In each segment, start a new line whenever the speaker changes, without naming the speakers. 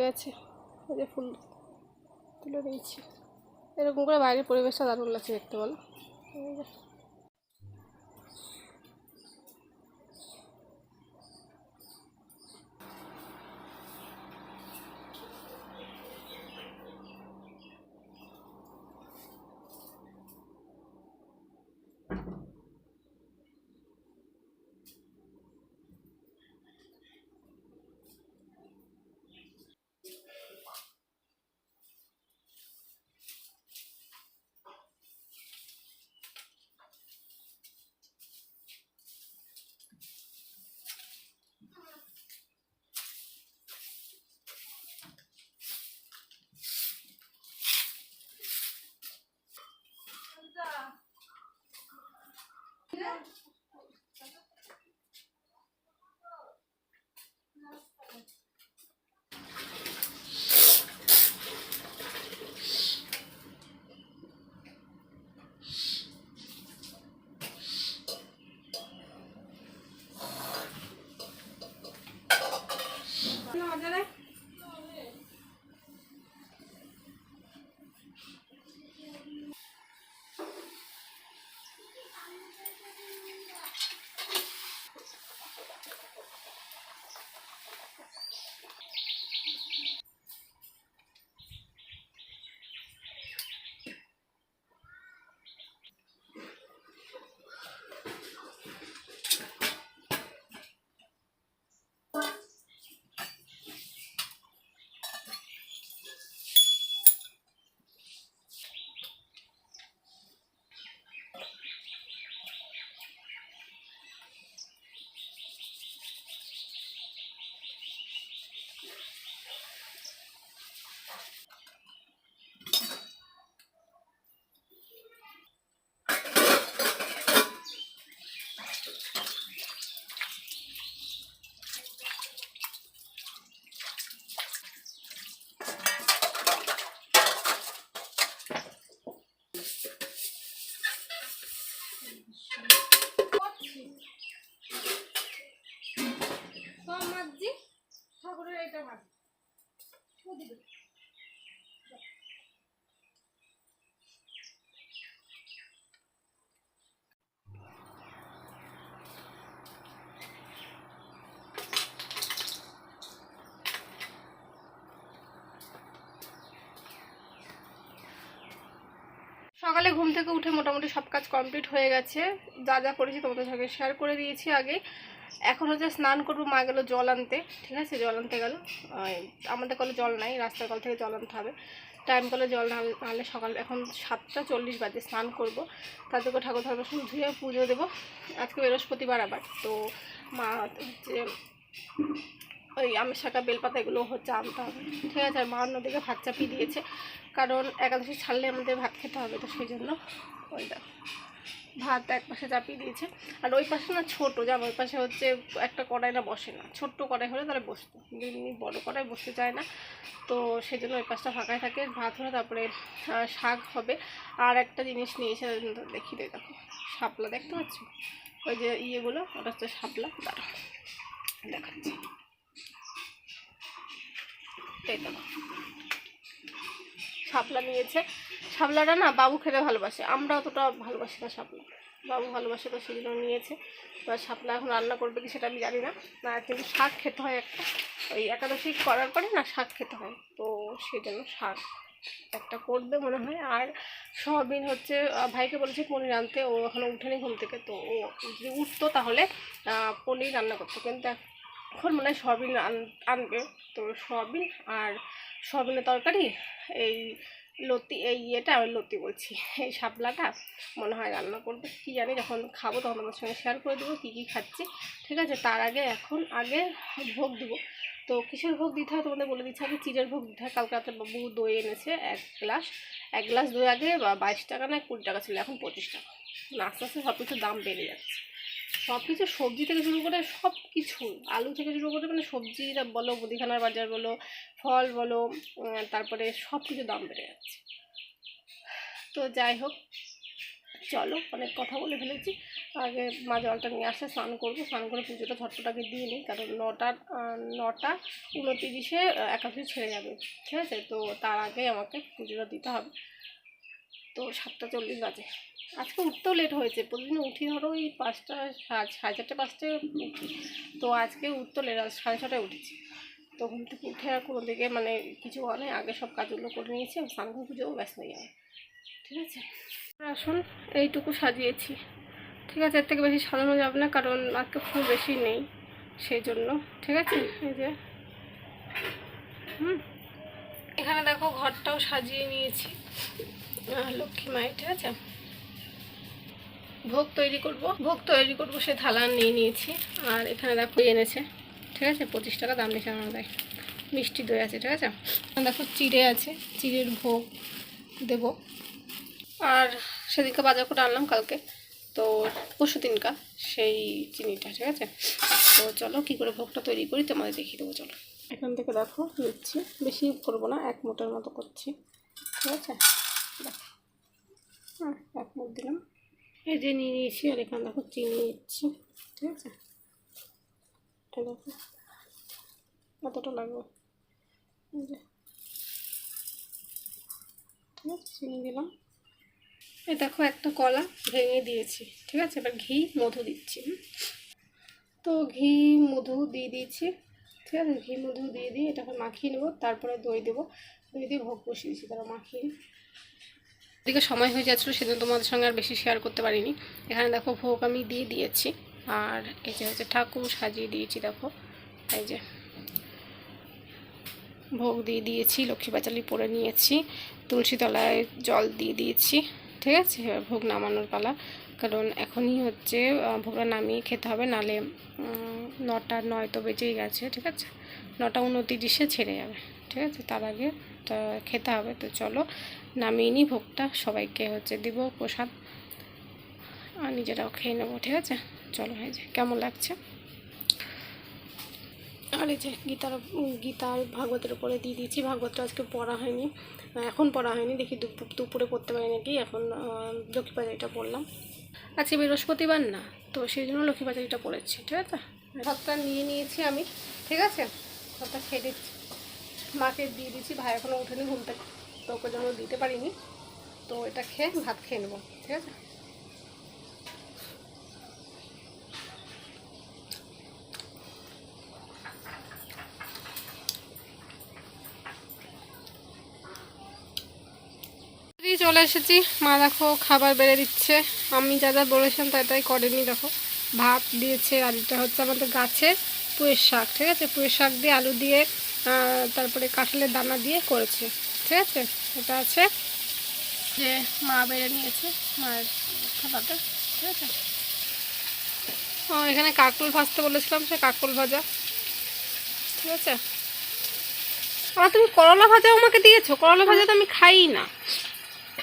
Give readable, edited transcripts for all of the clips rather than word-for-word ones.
গেছে, এই যে ফুল তুলে দিয়েছি। এরকম করে বাইরের পরিবেশটা দারুণ লাগছে দেখতে, বলো। ঠাকুরের এটা ভাগ সকালে ঘুম থেকে উঠে মোটামুটি সব কাজ কমপ্লিট হয়ে গেছে। যা যা করেছি তোমাদের সঙ্গে শেয়ার করে দিয়েছি আগে। এখন হচ্ছে স্নান করবো, মা গেল জল আনতে, ঠিক আছে, জল আনতে গেল। আমাদের কলে জল নাই, রাস্তার কল থেকে জল আনতে হবে। টাইম কলে জল না হলে সকাল এখন 7:40 বাজে, স্নান করবো, তাদেরকে ঠাকুর ধর্মশন ধুয়ে পুজো দেবো। আজকে বৃহস্পতিবার আবার, তো মা হচ্ছে ওই আমের শাখা বেলপাতা এগুলো হচ্ছে আনতে হবে, ঠিক আছে। আর মা অন্যদিকে ভাত চাপিয়ে দিয়েছে, কারণ একাদশী ছাড়লে আমাদের ভাত খেতে হবে, তো সেই জন্য ওই ভাত এক পাশে চাপিয়ে দিয়েছে। আর ওই পাশে না ছোটো, যেমন ওই পাশে হচ্ছে একটা কড়াই না বসে না, ছোট্ট কড়াই হলে তাহলে বসতো, এমনি বড় কড়াই বসতে চায় না, তো সেই জন্য ওই পাশটা ফাঁকাই থাকে। ভাত হলে তারপরে শাক হবে। আর একটা জিনিস নিয়েছে, দেখি দেখো, শাপলা দেখতে পাচ্ছ, ওই যে ইয়েগুলো, ওটা হচ্ছে শাপলা, দাঁড়া দেখাচ্ছি, এই দেখো শাপলা নিয়েছে। শাপলাটা না বাবু খেতে ভালোবাসে, আমরা অতটা ভালোবাসি না শাপলা, বাবু ভালোবাসে, তো সেই জন্য নিয়েছে। এবার শাপলা এখন রান্না করবে কি সেটা আমি জানি না, কিন্তু শাক খেতে হয় একটা, ওই একাদশী করার পরে না শাক খেতে হয়, তো সেই জন্য শাক একটা করবে মনে হয়। আর সয়াবিন হচ্ছে, ভাইকে বলেছে পনির আনতে, ও এখনও উঠেনি ঘুম থেকে, তো ও যদি উঠতো তাহলে পনির রান্না করতো, কিন্তু এখন মনে হয় সয়াবিন আনবে। তো সয়াবিন আর সয়াবিনের তরকারি, এই লতি, এই ইয়েটা লতি বলছি, এই শাপলাটা মনে হয় রান্না করবে, কী জানি, যখন খাবো তখন আমার সঙ্গে শেয়ার করে দেবো কী কী খাচ্ছি, ঠিক আছে। তার আগে এখন আগে ভোগ দেবো। তো কিসের ভোগ দিতে হয় তোমাদের বলে দিচ্ছি, আগে চিড়ের ভোগ দিতে হয়। কালকে রাতে বাবু দই এনেছে 1 গ্লাস দই, আগে 22 টাকা না 20 টাকা ছিল, এখন 25 টাকা। আস্তে আস্তে সব কিছুর দাম বেড়ে যাচ্ছে, সব কিছু, সবজি থেকে শুরু করে সব কিছু, আলু থেকে শুরু করে মানে সবজি বলো, মুদিখানার বাজার বলো, ফল বলো, তারপরে সব কিছু দাম বেড়ে যাচ্ছে। তো যাই হোক, চলো, অনেক কথা বলে ফেলেছি। আগে মা জলটা নিয়ে আসে, স্নান করবো, স্নান করে পুজোটা ঝটপটাকে দিয়ে নিই, কারণ 9:29 একাদশী ছেড়ে যাবে, ঠিক আছে? তো তার আগে আমাকে পুজোটা দিতে হবে। তো 7:40 বাজে। আজকে উঠতেও লেট হয়েছে, প্রতিদিন উঠি ধরো ওই 5টা, 4:30-5টায় উঠি। তো আজকে উঠতে লেট, 6:30টায় উঠেছি। তো ঘুম থেকে উঠে আর কোনো দিকে মানে কিছু হয় না, আগে সব কাজগুলো করে নিয়েছি, স্নান করে পুজোও ব্যস্ত হয়ে যাবে, ঠিক আছে? আসুন, এইটুকু সাজিয়েছি, ঠিক আছে? এর থেকে বেশি সাজানো যাবে না, কারণ আজকে ফুল বেশি নেই, সেই জন্য, ঠিক আছে? এই যে এখানে দেখো ঘরটাও সাজিয়ে নিয়েছি লক্ষ্মী মায়ের, ঠিক আছে? ভোগ তৈরি করব সে থালা নিয়ে নিয়েছি। আর এখানে দেখো এনেছে, ঠিক আছে? 25 টাকা দাম নিয়েছে আমার গায়ে। মিষ্টি দই আছে, ঠিক আছে? দেখো চিড়ে আছে, চিড়ের ভোগ দেব। আর সেদিনকে বাজার করে আনলাম কালকে, তো পরশু দিনকা সেই চিনিটা, ঠিক আছে? তো চলো কী করে ভোগটা তৈরি করি তোমাদের দেখিয়ে দেবো, চলো। এখান থেকে দেখো নিচ্ছি, বেশি করবো না, 1 মুঠের মতো করছি, ঠিক আছে? দেখো, 1 মুঠ দিলাম, এই যে নিয়ে নিয়েছি। আর এখানে দেখো চিনি নিচ্ছি, ঠিক আছে? এটা দেখো কতটা লাগবে, এই যে, ঠিক আছে? চিনি দিলাম। এই দেখো একটা কলা ভেঙে দিয়েছি, ঠিক আছে? এবার ঘি মধু দিচ্ছি। তো ঘি মধু দিয়ে দিয়েছি, ঠিক আছে? ঘি মধু দিয়ে দিয়ে এটাকে মাখিয়ে নেবো, তারপরে দই দেবো। দই দিয়ে ভোগ বসিয়ে দিচ্ছি, তারা মাখিয়ে। এদিকে সময় হয়ে যাচ্ছিলো, সেদিন তোমাদের সঙ্গে আর বেশি শেয়ার করতে পারিনি। এখানে দেখো ভোগ আমি দিয়ে দিয়েছি। আর এই যে হচ্ছে ঠাকুর সাজিয়ে দিয়েছি, দেখো এই যে ভোগ দিয়ে দিয়েছি, লক্ষ্মী পাঁচালি পরে নিয়েছি, তুলসী তলায় জল দিয়ে দিয়েছি, ঠিক আছে? এবার ভোগ নামানোর পালা, কারণ এখনই হচ্ছে ভোগটা নামিয়ে খেতে হবে, নালে 9:09 তো বেজেই গেছে, ঠিক আছে? 9:29 ছেড়ে যাবে, ঠিক আছে? তার আগে খেতে হবে। তো চলো নামিয়ে নিই ভোগটা, সবাইকে হচ্ছে দিব প্রসাদ, আর নিজেরাও খেয়ে নেবো, ঠিক আছে? চলো, এই যে কেমন লাগছে। আর এই যে গীতার ভাগবতের উপরে দিয়ে দিয়েছি। ভাগবতটা আজকে পড়া হয়নি, এখন পড়া হয়নি, দেখি দুপুরে পড়তে পারি নাকি। এখন লক্ষ্মী পাঁচালিটা পড়লাম, আজকে বৃহস্পতিবার না, তো সেই জন্য লক্ষ্মী পাঁচালিটা পড়েছি, ঠিক আছে? ভাতটা নিয়ে নিয়েছি আমি, ঠিক আছে? ভাতটা খেয়ে দিচ্ছি, মাকে দিয়ে দিচ্ছি। ভাই এখনও উঠেনি ঘুম থেকে, তো ওকে জন্য দিতে পারিনি। তো এটা খেয়ে ভাত খেয়ে নেবো, ঠিক আছে? চলে এসেছি, মা দেখো খাবার বেড়ে দিচ্ছে। আমি যা যা বলেছিলাম তাই তাই করেনি, দেখো ভাত দিয়েছে। আর এটা হচ্ছে আমাদের গাছের পুঁইয়ের শাক, ঠিক আছে? পুঁইয়ের শাক দিয়ে আলু দিয়ে তারপরে কাঁঠালের দানা দিয়ে করেছে, ঠিক আছে? এটা আছে যে মা বেড়ে নিয়েছে মায়ের খাবারটা, ঠিক আছে? এখানে কাকরোল ভাজতে বলেছিলাম, সে কাকরোল ভাজা, ঠিক আছে? আর তুমি করলা ভাজাও আমাকে দিয়েছো, করলা ভাজা তো আমি খাই না।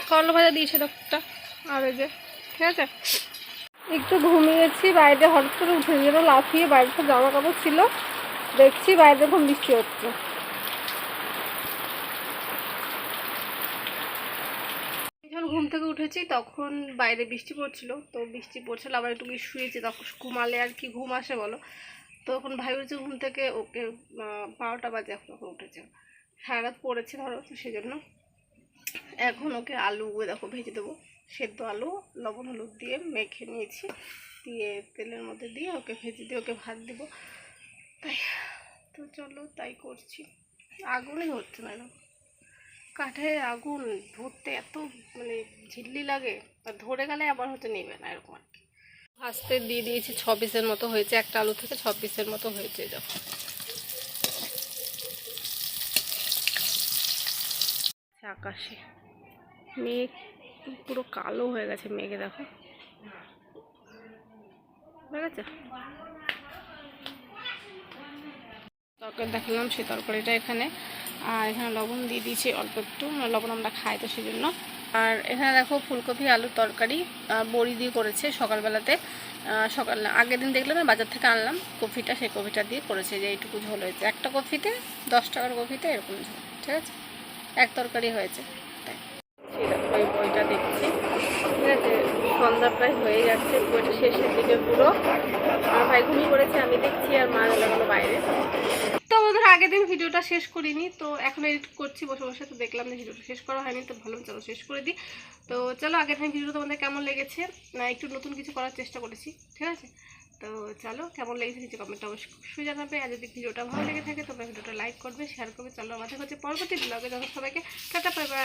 করলা ভাজা দিয়েছে একটা, আর এই যে, ঠিক আছে? একটু ঘুমিয়েছি, বাইরে হঠাৎ করে উঠে গেল লাফিয়ে, বাইরে জামা কাপড় ছিল, দেখছি বাইরে এখন বৃষ্টি হচ্ছে। যখন ঘুম থেকে উঠেছি তখন বাইরে বৃষ্টি পড়ছিল, তো বৃষ্টি পড়ছিল, আবার একটু শুয়েছি, তখন ঘুমালে আর কি ঘুম আসে বলো? তো এখন ভাই উঠেছে ঘুম থেকে, ওকে 12টা বাজে এখন ওকে উঠেছে, সারা রাত পড়েছে ধরো, তো সেই জন্য এখন ওকে আলু দেখো ভেজে দেবো। সেদ্ধ আলু লবণ হলুদ দিয়ে মেখে নিয়েছি, দিয়ে তেলের মধ্যে দিয়ে ওকে ভেজে দিয়ে ওকে ভাত দেবো, তাই। তো চলো তাই করছি। আগুনই হচ্ছে না, এরকম কাঠে আগুন ধরতে এত মানে ঝিল্লি লাগে, আর ধরে গেলে আবার হতে নেবে না, এরকম আর কি। ভাজতে দিয়ে দিয়েছি, 6 পিসের মতো হয়েছে, একটা আলু থেকে 6 পিসের মতো হয়েছে। দেখো আকাশে মেঘ পুরো কালো হয়ে গেছে, মেঘে দেখো, ঠিক আছে? তরকারি দেখালাম, সেই তরকারিটা এখানে। আর এখানে লবণ দিয়ে দিয়েছি অল্প একটু, লবণ আমরা খাই তো সেই জন্য। আর এখানে দেখো ফুলকপি আলুর তরকারি বড়ি দিয়ে করেছে সকালবেলাতে। আগের দিন দেখলাম বাজার থেকে আনলাম কপিটা, সেই কপিটা দিয়ে করেছে, যে এইটুকু ঝোল হয়েছে, একটা কপিতে 10 টাকার কপিতে এরকম ঝোল, ঠিক আছে? এক তরকারি হয়েছে, তাই। ওই বইটা দেখছি। ঠিক আছে, সন্ধ্যা প্রায় হয়ে যাচ্ছে, বইটা শেষের দিকে পুরো। আমার ভাই ঘুমিয়ে পড়েছে, আমি দেখছি, আর মা লাগানো বাইরে। তো ওদের আগের দিন ভিডিওটা শেষ করিনি, তো এখন এডিট করছি বসে বসে, তো দেখলাম যে ভিডিওটা শেষ করা হয়নি, তো ভালো চলো শেষ করে দিই। তো চলো, আগের দিন ভিডিওটা তোমাদের কেমন লেগেছে, না একটু নতুন কিছু করার চেষ্টা করেছি, ঠিক আছে। তো চলো, কেমন লেগেছে কিছু কমেন্টটা অবশ্যই জানাবে। আর যদি ভিডিওটা ভালো লেগে থাকে তোমরা ভিডিওটা লাইক করবে, শেয়ার করবে। চলো, আমাদের হচ্ছে পরবর্তী ব্লগে। যখন সবাইকে টাটা, বাই বাই।